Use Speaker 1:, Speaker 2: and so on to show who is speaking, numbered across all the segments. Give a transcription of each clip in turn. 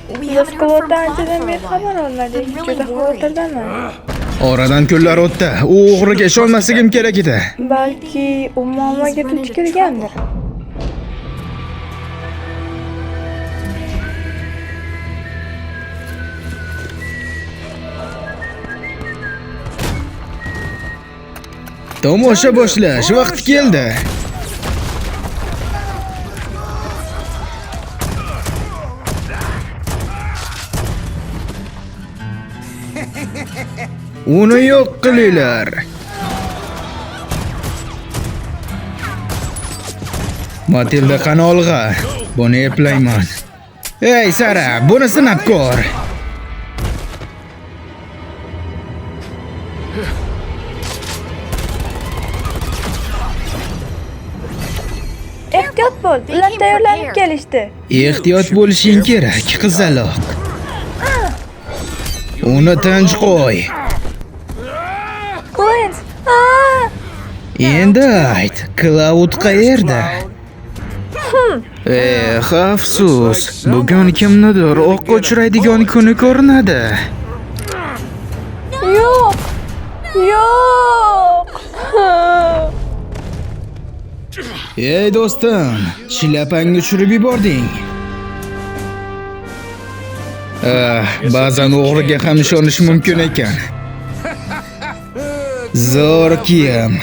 Speaker 1: Biz Kloddan anchadan beri xabar olmadik. Juda xavotirdaman.
Speaker 2: Oradan kunlar o'tdi. U o'g'riga ishonmasligim kerak edi.
Speaker 1: Balki u muammoga duch kelgandir.
Speaker 2: Tomosha boshlash vaqti keldi. Uni yo'q qilinglar. Matilda qani olg'a. Buni eplayman. Ey Sara, buni sinab ko'r.
Speaker 1: Ehtiyot bo'l, ular tayyorlanib kelishdi.
Speaker 2: Ehtiyot bo'lishing kerak, qizaloq. Uni tinch qo'y.
Speaker 1: Clint!
Speaker 2: Endi ayt, Cloud qayerda? Afsus, bugun kimnidir o'qqa uchraydigan kuni ko'rinadi.
Speaker 1: Yo'q! Yo'q!
Speaker 2: Ey do'stim, shlyapangni tushirib yubording. Ba'zan o'g'riga ham ishonish mumkin ekan. Zo'r kiyim,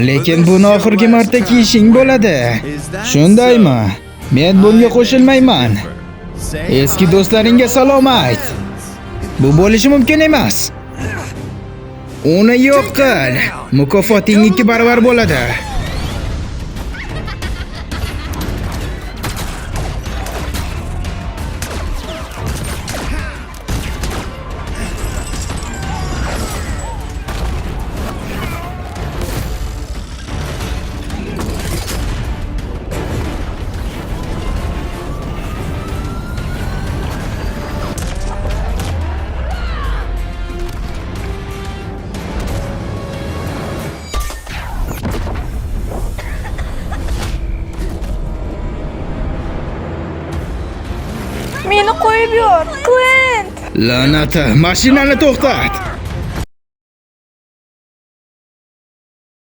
Speaker 2: lekin buni oxirgi marta kiyishing bo'ladi. Shundaymi? Men bunga qo'shilmayman. Eski do'stlaringga salom ayt. Bu bo'lishi mumkin emas. Uni yo'q qil. Mukofoting 2 baravar bo'ladi.
Speaker 1: Meni qo'yib yor, Clint!
Speaker 2: La'nati, mashinani to'xtat.